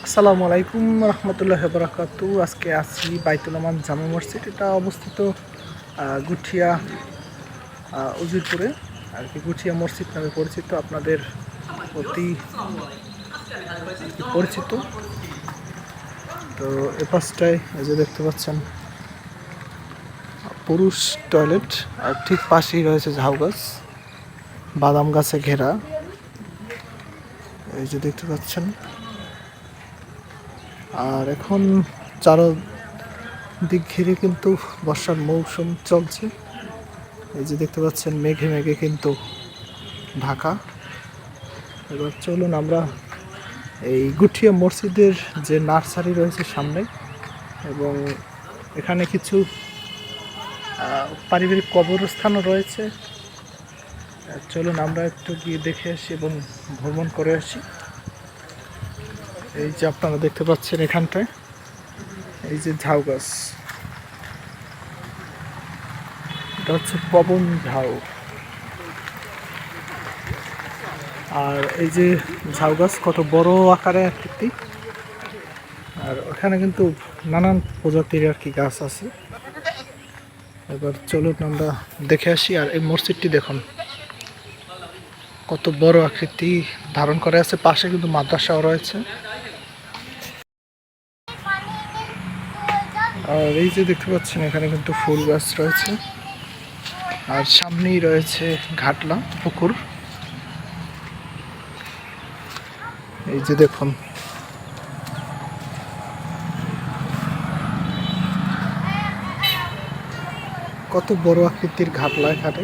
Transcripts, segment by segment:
আসসালামু আলাইকুম রহমতুল্লাহি বারাকাতু। আজকে আছি বাইতুল আমান জামে মসজিদ। এটা অবস্থিত গুঠিয়া উজিরপুরে আর কি। গুঠিয়া মসজিদ নামে পরিচিত, আপনাদের অতি পরিচিত। তো এ পাশটায় এই যে দেখতে পাচ্ছেন পুরুষ টয়লেট, আর ঠিক পাশেই রয়েছে ঝাউ গাছ, বাদাম গাছে ঘেরা। এই যে দেখতে পাচ্ছেন। আর এখন চারদিক ঘিরে কিন্তু বর্ষার মৌসুম চলছে। এই যে দেখতে পাচ্ছেন মেঘে মেঘে কিন্তু ঢাকা। এবার চলুন আমরা এই গুঠিয়া মসজিদের যে নার্সারি রয়েছে সামনে, এবং এখানে কিছু পারিবারিক কবরস্থানও রয়েছে। চলুন আমরা একটু গিয়ে দেখে আসি এবং ভ্রমণ করে আসি। এই যে আপনারা দেখতে পাচ্ছেন এখানটায় এই যে ঝাউ গাছ, এটা হচ্ছে পবন ঝাউ। আর এই যে ঝাউ গাছ কত বড় আকারে আকৃতি, আর ওখানে কিন্তু নানান প্রজাতির আর কি গাছ আছে। এবার চলুন আমরা দেখে আসি। আর এই মসজিদটি দেখুন কত বড় আকৃতি ধারণ করে আছে। পাশে কিন্তু মাদ্রাসাও রয়েছে। আর এই যে দেখতে পাচ্ছেন এখানে কিন্তু ফুল গাছ রয়েছে, আর সামনেই রয়েছে ঘাটলা পুকুর। এই যে দেখুন কত বড় আকৃতির ঘাটলা এখানে।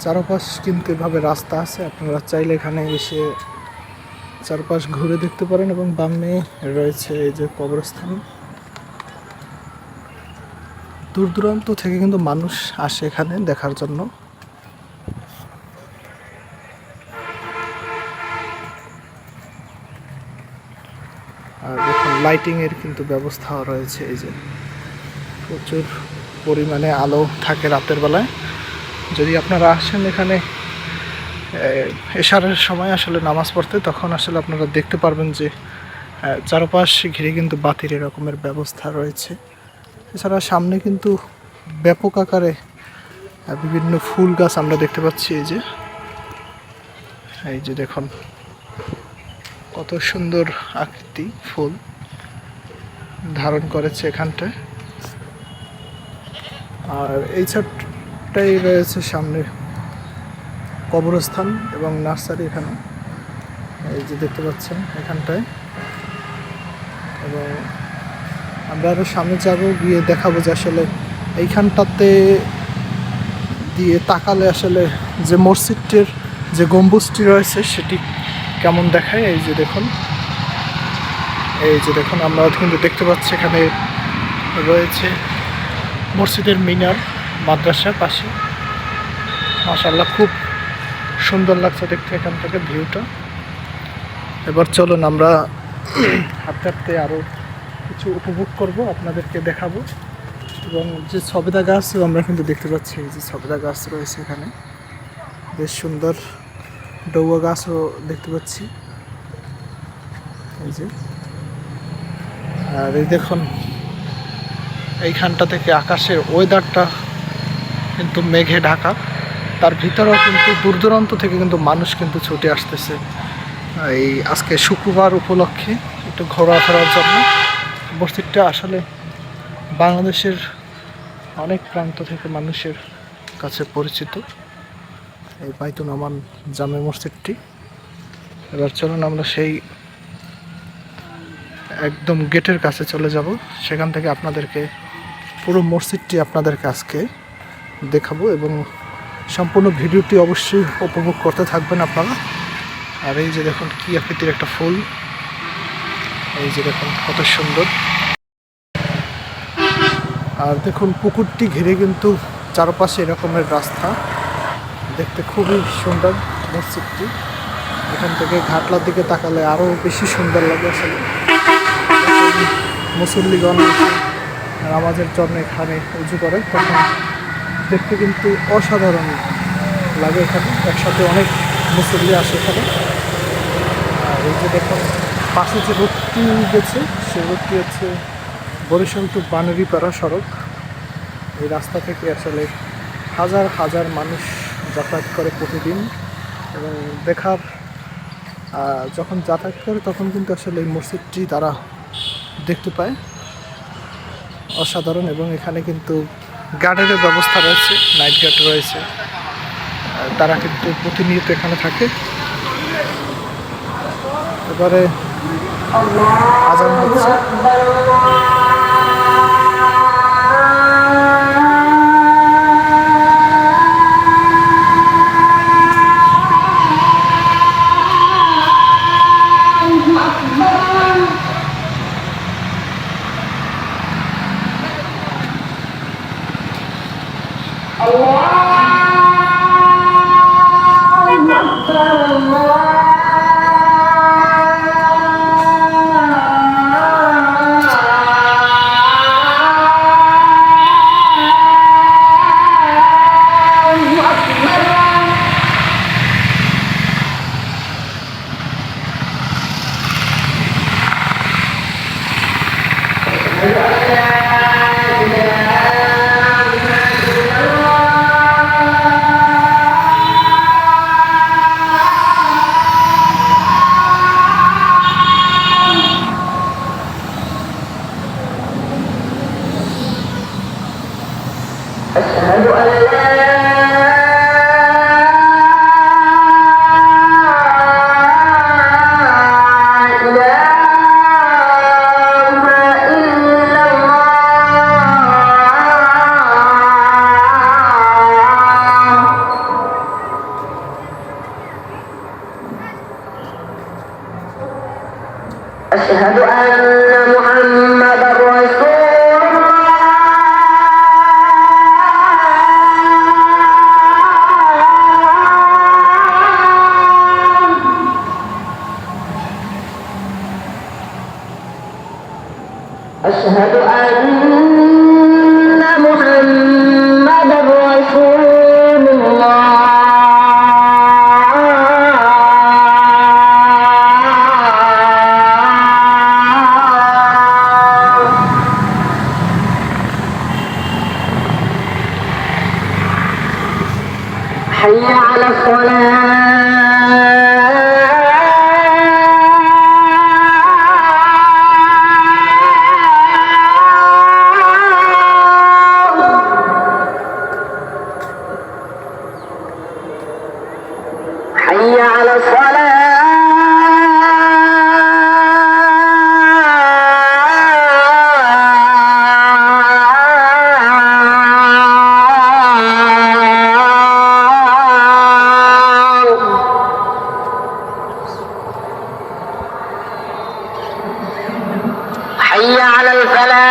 চারপাশ কিন্তু এভাবে রাস্তা আছে, আপনারা চাইলে এখানে এসে চারপাশ ঘুরে দেখতে পারেন। এবং বামে রয়েছে এই যে কবরস্থান। দূর দূরান্ত থেকে কিন্তু মানুষ আসে এখানে দেখার জন্য। আর দেখুন লাইটিং এর কিন্তু ব্যবস্থাও রয়েছে। এই যে প্রচুর পরিমাণে আলো থাকে রাতের বেলায়। যদি আপনারা আসেন এখানে এশারের সময় আসলে নামাজ পড়তে, তখন আসলে আপনারা দেখতে পারবেন যে চারপাশ ঘিরে কিন্তু বাতির এরকমের ব্যবস্থা রয়েছে। এছাড়া সামনে কিন্তু ব্যাপক আকারে বিভিন্ন ফুল গাছ আমরা দেখতে পাচ্ছি। এই যে দেখুন কত সুন্দর আকৃতি ফুল ধারণ করেছে এখানটায়। আর এই ছাদটাই রয়েছে সামনে কবরস্থান এবং নার্সারি এখানে। এই যে দেখতে পাচ্ছেন এখানটায়। এবং আমরা আরও সামনে যাব, গিয়ে দেখাবো যে আসলে এইখানটাতে দিয়ে তাকালে আসলে যে মসজিদটির যে গম্বুজটি রয়েছে সেটি কেমন দেখায়। এই যে দেখুন আমরা কিন্তু দেখতে পাচ্ছি এখানে রয়েছে মসজিদের মিনার, মাদ্রাসার পাশে। মাশাআল্লাহ খুব সুন্দর লাগছে দেখতে এখান থেকে ভিউটা। এবার চলুন আমরা হাঁটতে হাঁটতে আরও কিছু উপভোগ করব, আপনাদেরকে দেখাবো। এবং যে সবেদা গাছও আমরা কিন্তু দেখতে পাচ্ছি। এই যে সবেদা গাছ রয়েছে এখানে, বেশ সুন্দর। ডৌয়া গাছও দেখতে পাচ্ছি এই যে। আর এই দেখুন এইখানটা থেকে আকাশের ওয়েদারটা কিন্তু মেঘে ঢাকা। তার ভিতরেও কিন্তু দূর দূরান্ত থেকে কিন্তু মানুষ কিন্তু ছুটে আসতেছে এই আজকে শুক্রবার উপলক্ষে একটু ঘোরাফেরার জন্য। মসজিদটা আসলে বাংলাদেশের অনেক প্রান্ত থেকে মানুষের কাছে পরিচিত, এই বাইতুল আমান জামে মসজিদটি। এবার চলুন আমরা সেই একদম গেটের কাছে চলে যাব, সেখান থেকে আপনাদেরকে পুরো মসজিদটি আপনাদেরকে আজকে দেখাবো। এবং সম্পূর্ণ ভিডিওটি অবশ্যই উপভোগ করতে থাকবেন আপনারা। আর এই যে দেখুন কি আকৃতির একটা ফুল, এই যে দেখুন কত সুন্দর। আর দেখুন পুকুরটি ঘিরে কিন্তু চারপাশে এরকমের রাস্তা, দেখতে খুবই সুন্দর মসজিদটি। এখান থেকে ঘাটলার দিকে তাকালে আরও বেশি সুন্দর লাগে আসলে। মুসল্লিগণ নামাজের জন্য এখানে উজু করে, তখন দেখতে কিন্তু অসাধারণ লাগে। এখানে একসাথে অনেক মুসল্লি আসে এখানে। আর এই যে দেখুন পাশে যে রোডটি গেছে সেই রোডটি হচ্ছে বরিশাল টু বানেরিপাড়া সড়ক। এই রাস্তা থেকে আসলে হাজার হাজার মানুষ যাতায়াত করে প্রতিদিন, এবং দেখার যখন যাতায়াত করে তখন কিন্তু আসলে এই মসজিদটি তারা দেখতে পায়। অসাধারণ। এবং এখানে কিন্তু গার্ডের ব্যবস্থা রয়েছে, নাইট গার্ড রয়েছে, তারা কিন্তু প্রতিনিয়ত এখানে থাকে। এবারে আজান হচ্ছে। أشهد أن لا أشهد أن محمدا رسول الله. أشهد أن محمدا رسول الله. حي على الصلاة. حي على حي على الفلاح.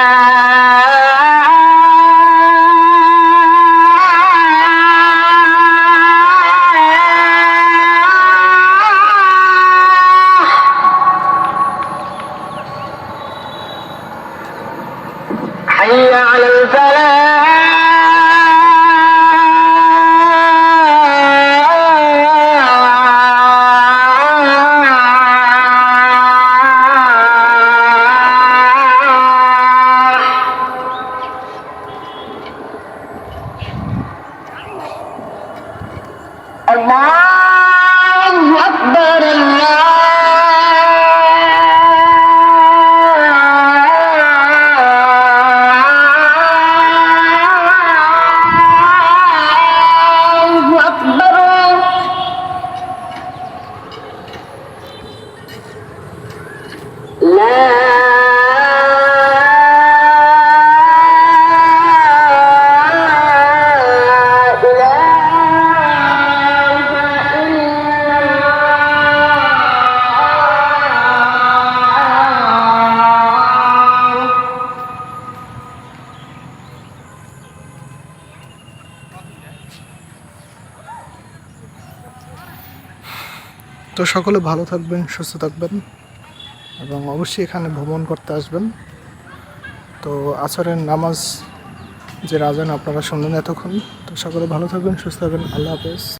حي على الله أكبر. الله أكبر. لا তো সকলে ভালো থাকবেন, সুস্থ থাকবেন, এবং অবশ্যই এখানে ভ্রমণ করতে আসবেন। তো আসরের নামাজ যে আজান আপনারা শুনলেন এতক্ষণ। তো সকলে ভালো থাকবেন, সুস্থ থাকবেন। আল্লাহ হাফেজ।